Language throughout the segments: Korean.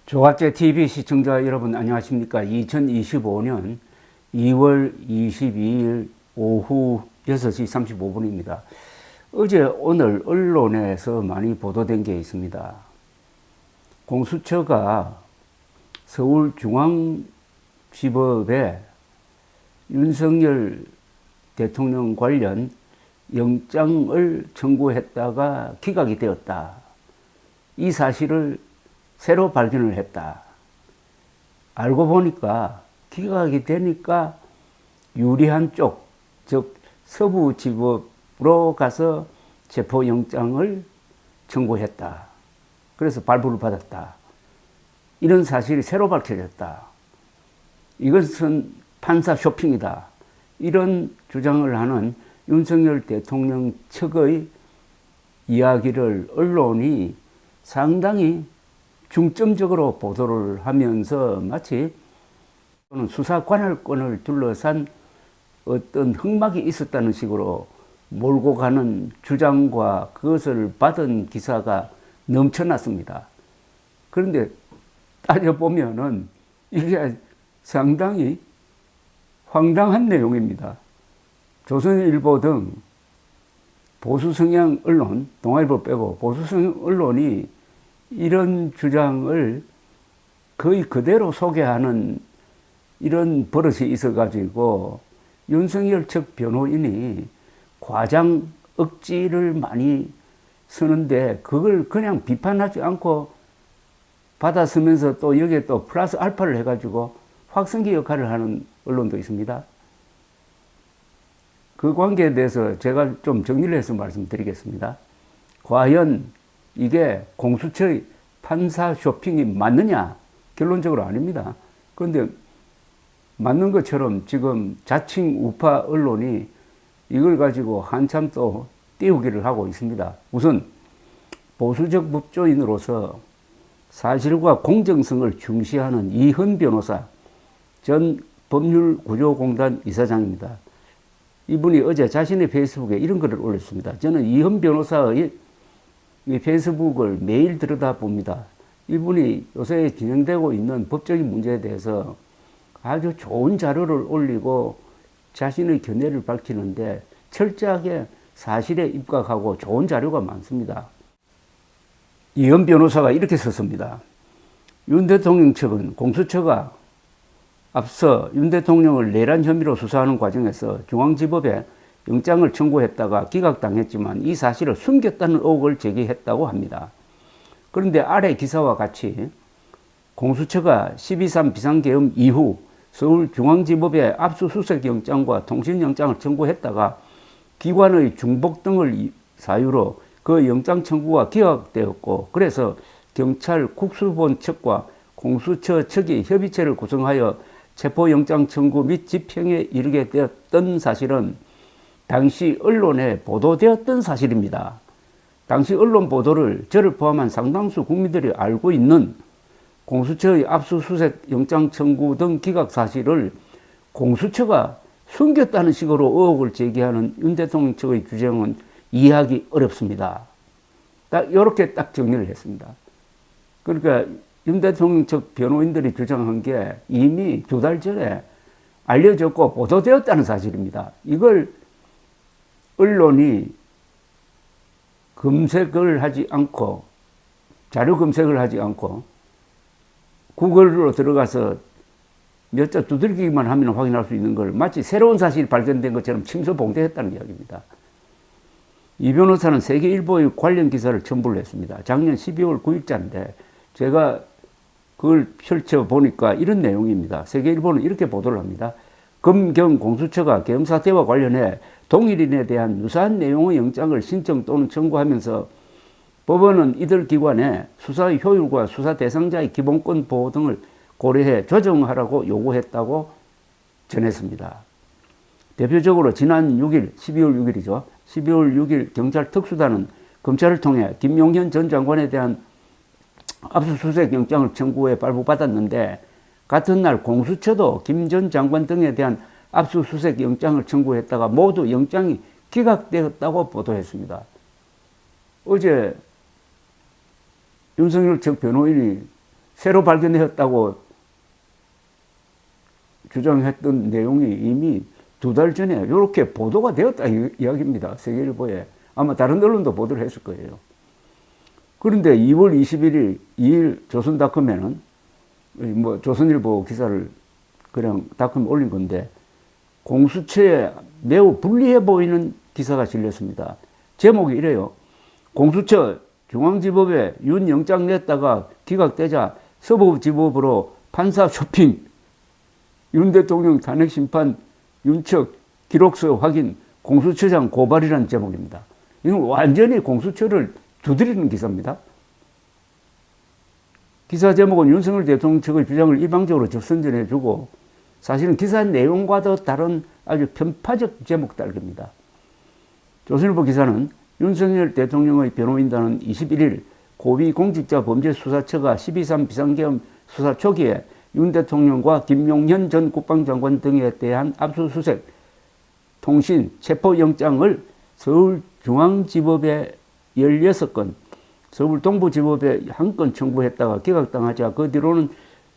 조갑제 TV 시청자 여러분 안녕하십니까? 2025년 2월 22일 오후 6시 35분입니다. 어제 오늘 언론에서 많이 보도된 게 있습니다. 공수처가 서울중앙지법에 윤석열 대통령 관련 영장을 청구했다가 기각이 되었다. 이 사실을 새로 발견을 했다. 알고 보니까 기각이 되니까 유리한 쪽, 즉 서부지법으로 가서 체포영장을 청구했다. 그래서 발부를 받았다. 이런 사실이 새로 밝혀졌다. 이것은 판사 쇼핑이다. 이런 주장을 하는 윤석열 대통령 측의 이야기를 언론이 상당히 중점적으로 보도를 하면서 마치 수사 관할권을 둘러싼 어떤 흑막이 있었다는 식으로 몰고 가는 주장과 그것을 받은 기사가 넘쳐났습니다. 그런데 따져보면은 이게 상당히 황당한 내용입니다. 조선일보 등 보수 성향 언론, 동아일보 빼고 보수 성향 언론이 이런 주장을 거의 그대로 소개하는 이런 버릇이 있어가지고 윤석열 측 변호인이 과장 억지를 많이 쓰는데 그걸 그냥 비판하지 않고 받아쓰면서 또 여기에 또 플러스 알파를 해가지고 확성기 역할을 하는 언론도 있습니다. 그 관계에 대해서 제가 좀 정리를 해서 말씀드리겠습니다. 과연 이게 공수처의 판사 쇼핑이 맞느냐? 결론적으로 아닙니다. 그런데 맞는 것처럼 지금 자칭 우파 언론이 이걸 가지고 한참 또 띄우기를 하고 있습니다. 우선 보수적 법조인으로서 사실과 공정성을 중시하는 이현 변호사, 전 법률구조공단 이사장입니다. 이분이 어제 자신의 페이스북에 이런 글을 올렸습니다. 저는 이현 변호사의 이 페이스북을 매일 들여다봅니다. 이분이 요새 진행되고 있는 법적인 문제에 대해서 아주 좋은 자료를 올리고 자신의 견해를 밝히는데 철저하게 사실에 입각하고 좋은 자료가 많습니다. 이현 변호사가 이렇게 썼습니다. 윤 대통령 측은 공수처가 앞서 윤 대통령을 내란 혐의로 수사하는 과정에서 중앙지법에 영장을 청구했다가 기각당했지만 이 사실을 숨겼다는 의혹을 제기했다고 합니다. 그런데 아래 기사와 같이 공수처가 12.3 비상계엄 이후 서울중앙지법에 압수수색 영장과 통신영장을 청구했다가 기관의 중복 등을 사유로 그 영장 청구가 기각되었고 그래서 경찰 국수본 측과 공수처 측이 협의체를 구성하여 체포영장 청구 및 집행에 이르게 되었던 사실은 당시 언론에 보도되었던 사실입니다. 당시 언론 보도를 저를 포함한 상당수 국민들이 알고 있는 공수처의 압수수색 영장 청구 등 기각 사실을 공수처가 숨겼다는 식으로 의혹을 제기하는 윤 대통령 측의 주장은 이해하기 어렵습니다. 딱 이렇게 딱 정리를 했습니다. 그러니까 윤 대통령 측 변호인들이 주장한 게 이미 2달 전에 알려졌고 보도되었다는 사실입니다. 이걸 언론이 검색을 하지 않고 자료 검색을 하지 않고 구글로 들어가서 몇 자 두들기기만 하면 확인할 수 있는 걸 마치 새로운 사실이 발견된 것처럼 침소봉대했다는 이야기입니다. 이 변호사는 세계일보의 관련 기사를 첨부를 했습니다. 작년 12월 9일자인데 제가 그걸 펼쳐보니까 이런 내용입니다. 세계일보는 이렇게 보도를 합니다. 검경 공수처가 계엄 사태와 관련해 동일인에 대한 유사한 내용의 영장을 신청 또는 청구하면서 법원은 이들 기관에 수사의 효율과 수사 대상자의 기본권 보호 등을 고려해 조정하라고 요구했다고 전했습니다. 대표적으로 지난 6일, 12월 6일이죠. 12월 6일 경찰 특수단은 검찰을 통해 김용현 전 장관에 대한 압수수색 영장을 청구해 발부받았는데 같은 날 공수처도 김 전 장관 등에 대한 압수수색 영장을 청구했다가 모두 영장이 기각되었다고 보도했습니다. 어제 윤석열 측 변호인이 새로 발견되었다고 주장했던 내용이 이미 2달 전에 이렇게 보도가 되었다 이야기입니다. 세계일보에. 아마 다른 언론도 보도를 했을 거예요. 그런데 2월 21일 2일 조선닷컴에는 뭐 조선일보 기사를 그냥 닷컴에 올린 건데 공수처에 매우 불리해 보이는 기사가 실렸습니다. 제목이 이래요. 공수처 중앙지법에 윤 영장 냈다가 기각되자 서부지법으로 판사 쇼핑, 윤 대통령 탄핵심판 윤척 기록서 확인, 공수처장 고발이라는 제목입니다. 이건 완전히 공수처를 두드리는 기사입니다. 기사 제목은 윤석열 대통령 측의 주장을 일방적으로 접선전해주고 사실은 기사 내용과도 다른 아주 편파적 제목 딸기입니다. 조선일보 기사는 윤석열 대통령의 변호인단은 21일 고위공직자범죄수사처가 12.3 비상계엄 수사 초기에 윤 대통령과 김용현 전 국방장관 등에 대한 압수수색, 통신, 체포영장을 서울중앙지법에 16건, 서울 동부지법에 1건 청구했다가 기각당하자 그 뒤로는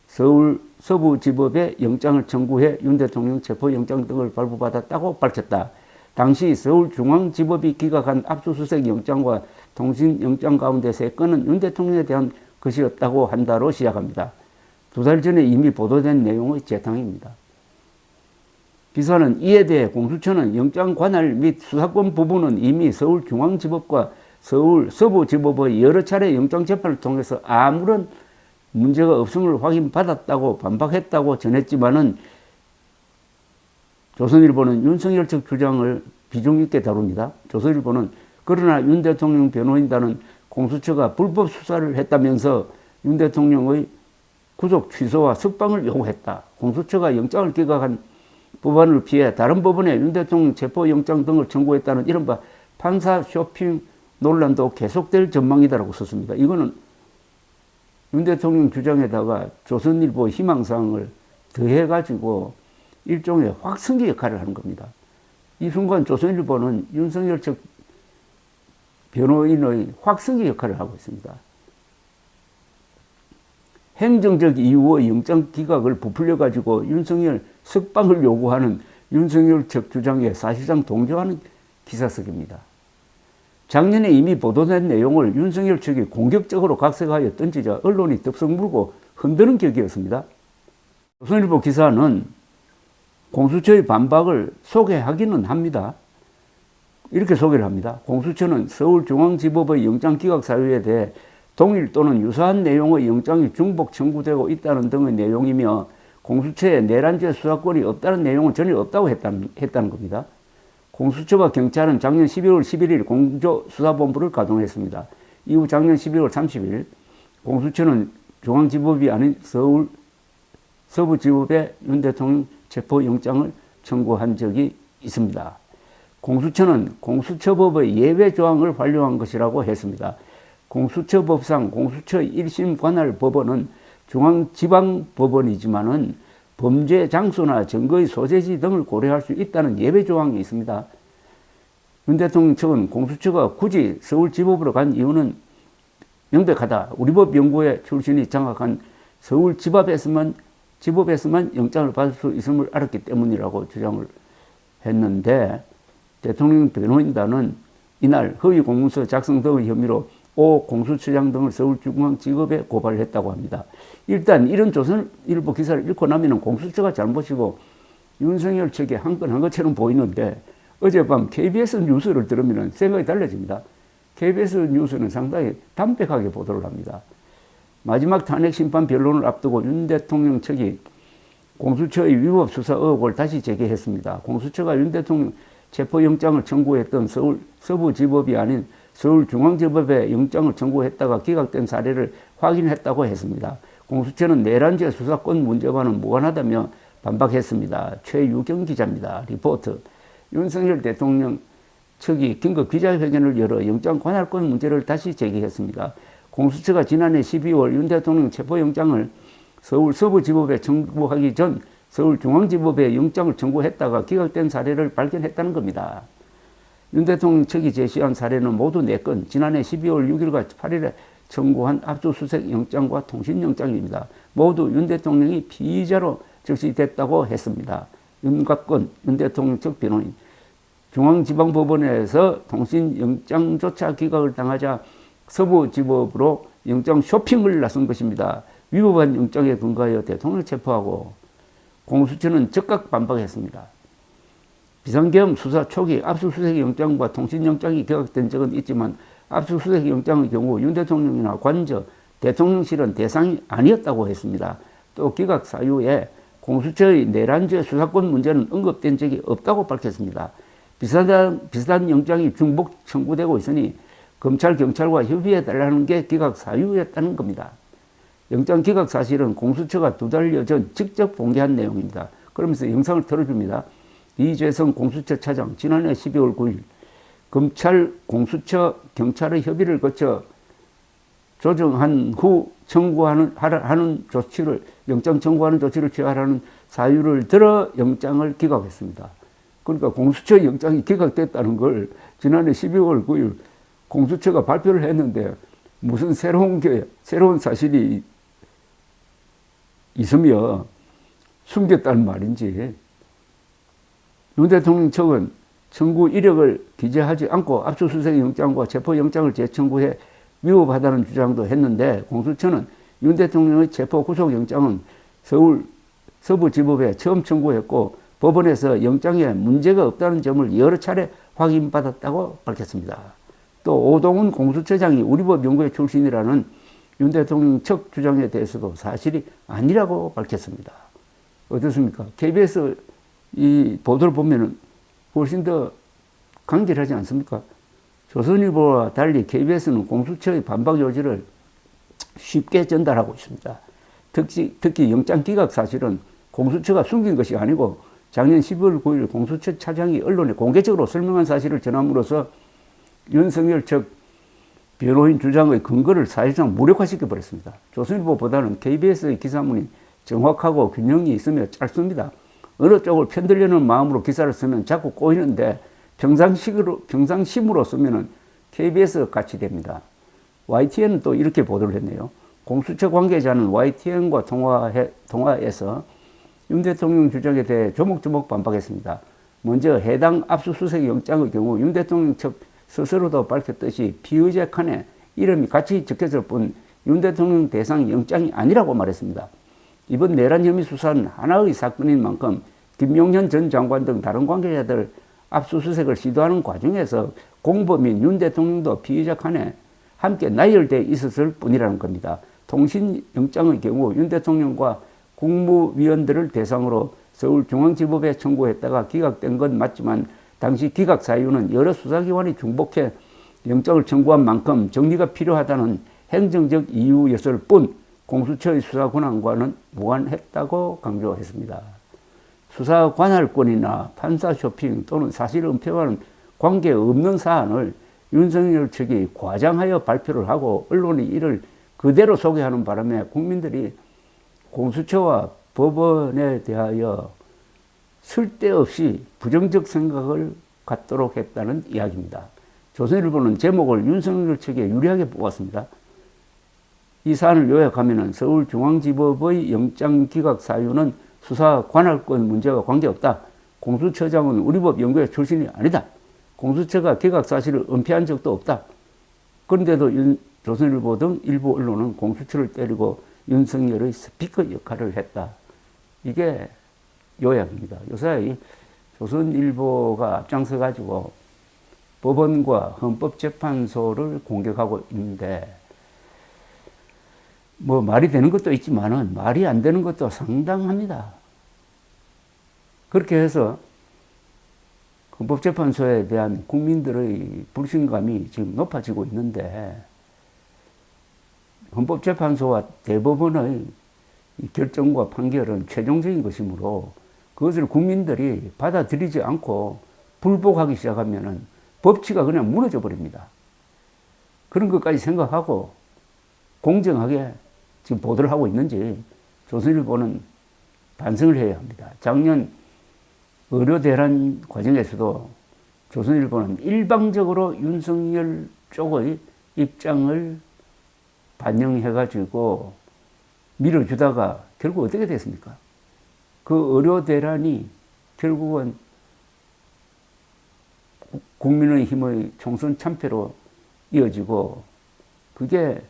서울 서부지법에 영장을 청구해 윤 대통령 체포영장 등을 발부받았다고 밝혔다. 당시 서울중앙지법이 기각한 압수수색 영장과 통신영장 가운데 3건은 윤 대통령에 대한 것이었다고 한다로 시작합니다. 2달 전에 이미 보도된 내용의 재탕입니다. 기사는 이에 대해 공수처는 영장 관할 및 수사권 부분은 이미 서울중앙지법과 서울 서부지법의 여러 차례 영장 재판을 통해서 아무런 문제가 없음을 확인받았다고 반박했다고 전했지만은 조선일보는 윤석열 측 주장을 비중 있게 다룹니다. 조선일보는 그러나 윤 대통령 변호인단은 공수처가 불법 수사를 했다면서 윤 대통령의 구속 취소와 석방을 요구했다. 공수처가 영장을 기각한 법안을 피해 다른 법원에 윤 대통령 체포영장 등을 청구했다는 이른바 판사 쇼핑 논란도 계속될 전망이다라고 썼습니다. 이거는 윤 대통령 주장에다가 조선일보 희망사항을 더해가지고 일종의 확성기 역할을 하는 겁니다. 이 순간 조선일보는 윤석열 측 변호인의 확성기 역할을 하고 있습니다. 행정적 이유의 영장 기각을 부풀려가지고 윤석열 석방을 요구하는 윤석열 측 주장에 사실상 동조하는 기사석입니다. 작년에 이미 보도된 내용을 윤석열 측이 공격적으로 각색하여 던지자 언론이 덥석 물고 흔드는 격이었습니다. 조선일보 기사는 공수처의 반박을 소개하기는 합니다. 이렇게 소개를 합니다. 공수처는 서울중앙지법의 영장 기각 사유에 대해 동일 또는 유사한 내용의 영장이 중복 청구되고 있다는 등의 내용이며 공수처에 내란죄 수사권이 없다는 내용은 전혀 없다고 했다는 겁니다. 공수처와 경찰은 작년 12월 11일 공조수사본부를 가동했습니다. 이후 작년 12월 30일 공수처는 중앙지법이 아닌 서부지법에 윤 대통령 체포영장을 청구한 적이 있습니다. 공수처는 공수처법의 예외조항을 활용한 것이라고 했습니다. 공수처법상 공수처 1심 관할 법원은 중앙지방법원이지만은 범죄 장소나 증거의 소재지 등을 고려할 수 있다는 예외조항이 있습니다. 윤 대통령 측은 공수처가 굳이 서울지법으로 간 이유는 명백하다. 우리 법 연구회 출신이 장악한 서울지법에서만 영장을 받을 수 있음을 알았기 때문이라고 주장을 했는데 대통령 변호인단은 이날 허위 공문서 작성 등의 혐의로 오 공수처장 등을 서울중앙지법에 고발했다고 합니다. 일단 이런 조선일보 기사를 읽고 나면 공수처가 잘못이고 윤석열 측이 한 건 한 것처럼 보이는데 어젯밤 KBS 뉴스를 들으면 생각이 달라집니다. KBS 뉴스는 상당히 담백하게 보도를 합니다. 마지막 탄핵심판 변론을 앞두고 윤 대통령 측이 공수처의 위법 수사 의혹을 다시 제기했습니다. 공수처가 윤 대통령 체포영장을 청구했던 서울 서부지법이 아닌 서울중앙지법에 영장을 청구했다가 기각된 사례를 확인했다고 했습니다. 공수처는 내란죄 수사권 문제와는 무관하다며 반박했습니다. 최유경 기자입니다. 리포트. 윤석열 대통령 측이 긴급 기자회견을 열어 영장 관할권 문제를 다시 제기했습니다. 공수처가 지난해 12월 윤 대통령 체포영장을 서울 서부지법에 청구하기 전 서울중앙지법에 영장을 청구했다가 기각된 사례를 발견했다는 겁니다. 윤 대통령 측이 제시한 사례는 모두 4건, 지난해 12월 6일과 8일에 청구한 압수수색 영장과 통신영장입니다. 모두 윤 대통령이 피의자로 적시됐다고 했습니다. 윤곽근 윤 대통령 측 변호인 중앙지방법원에서 통신영장조차 기각을 당하자 서부지법으로 영장 쇼핑을 나선 것입니다. 위법한 영장에 근거하여 대통령을 체포하고 공수처는 즉각 반박했습니다. 비상계엄 수사 초기 압수수색 영장과 통신영장이 기각된 적은 있지만 압수수색 영장의 경우 윤 대통령이나 관저, 대통령실은 대상이 아니었다고 했습니다. 또 기각 사유에 공수처의 내란죄 수사권 문제는 언급된 적이 없다고 밝혔습니다. 비슷한 영장이 중복 청구되고 있으니 검찰, 경찰과 협의해달라는 게 기각 사유였다는 겁니다. 영장 기각 사실은 공수처가 2달여 전 직접 공개한 내용입니다. 그러면서 영상을 틀어줍니다. 이재성 공수처 차장 지난해 12월 9일 검찰, 공수처, 경찰의 협의를 거쳐 조정한 후 하는 조치를 영장 청구하는 조치를 취하라는 사유를 들어 영장을 기각했습니다. 그러니까 공수처 영장이 기각됐다는 걸 지난해 12월 9일 공수처가 발표를 했는데 무슨 새로운 사실이 있으며 숨겼다는 말인지 윤 대통령 측은 청구 이력을 기재하지 않고 압수수색 영장과 체포영장을 재청구해 위법하다는 주장도 했는데 공수처는 윤 대통령의 체포 구속영장은 서울 서부지법에 처음 청구했고 법원에서 영장에 문제가 없다는 점을 여러 차례 확인받았다고 밝혔습니다. 또 오동훈 공수처장이 우리법 연구회 출신이라는 윤 대통령 측 주장에 대해서도 사실이 아니라고 밝혔습니다. 어떻습니까? KBS 이 보도를 보면은 훨씬 더 간결하지 않습니까? 조선일보와 달리 KBS는 공수처의 반박 요지를 쉽게 전달하고 있습니다. 특히 영장 기각 사실은 공수처가 숨긴 것이 아니고 작년 12월 9일 공수처 차장이 언론에 공개적으로 설명한 사실을 전함으로써 윤석열 측 변호인 주장의 근거를 사실상 무력화시켜버렸습니다. 조선일보보다는 KBS의 기사문이 정확하고 균형이 있으며 짧습니다. 어느 쪽을 편들려는 마음으로 기사를 쓰면 자꾸 꼬이는데 평상심으로 쓰면 KBS 같이 됩니다. YTN은 또 이렇게 보도를 했네요. 공수처 관계자는 YTN과 통화에서 윤 대통령 주장에 대해 조목조목 반박했습니다. 먼저 해당 압수수색 영장의 경우 윤 대통령 측 스스로도 밝혔듯이 피의자 칸에 이름이 같이 적혀질 뿐 윤 대통령 대상 영장이 아니라고 말했습니다. 이번 내란 혐의 수사는 하나의 사건인 만큼 김용현 전 장관 등 다른 관계자들 압수수색을 시도하는 과정에서 공범인 윤 대통령도 피의자 칸에 함께 나열되어 있었을 뿐이라는 겁니다. 통신영장의 경우 윤 대통령과 국무위원들을 대상으로 서울중앙지법에 청구했다가 기각된 건 맞지만 당시 기각 사유는 여러 수사기관이 중복해 영장을 청구한 만큼 정리가 필요하다는 행정적 이유였을 뿐 공수처의 수사 권한과는 무관했다고 강조했습니다. 수사 관할권이나 판사 쇼핑 또는 사실 은폐와는 관계없는 사안을 윤석열 측이 과장하여 발표를 하고 언론이 이를 그대로 소개하는 바람에 국민들이 공수처와 법원에 대하여 쓸데없이 부정적 생각을 갖도록 했다는 이야기입니다. 조선일보는 제목을 윤석열 측에 유리하게 뽑았습니다. 이 사안을 요약하면 서울중앙지법의 영장 기각 사유는 수사 관할권 문제와 관계없다. 공수처장은 우리법 연구회 출신이 아니다. 공수처가 기각 사실을 은폐한 적도 없다. 그런데도 조선일보 등 일부 언론은 공수처를 때리고 윤석열의 스피커 역할을 했다. 이게 요약입니다. 요새 조선일보가 앞장서가지고 법원과 헌법재판소를 공격하고 있는데 뭐 말이 되는 것도 있지만은 말이 안 되는 것도 상당합니다. 그렇게 해서 헌법재판소에 대한 국민들의 불신감이 지금 높아지고 있는데 헌법재판소와 대법원의 결정과 판결은 최종적인 것이므로 그것을 국민들이 받아들이지 않고 불복하기 시작하면 법치가 그냥 무너져 버립니다. 그런 것까지 생각하고 공정하게 지금 보도를 하고 있는지 조선일보는 반성을 해야 합니다. 작년 의료대란 과정에서도 조선일보는 일방적으로 윤석열 쪽의 입장을 반영해가지고 밀어주다가 결국 어떻게 됐습니까? 그 의료 대란이 결국은 국민의힘의 총선 참패로 이어지고 그게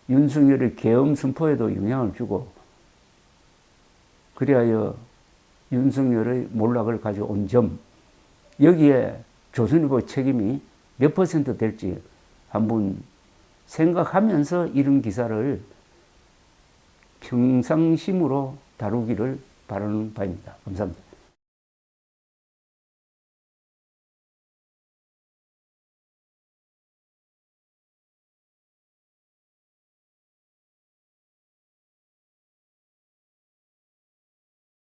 윤석열의 계엄 선포에도 영향을 주고 그리하여 윤석열의 몰락을 가져온 점 여기에 조선일보 책임이 몇 퍼센트 될지 한번 생각하면서 이런 기사를 평상심으로 다루기를 바라는 바입니다. 감사합니다.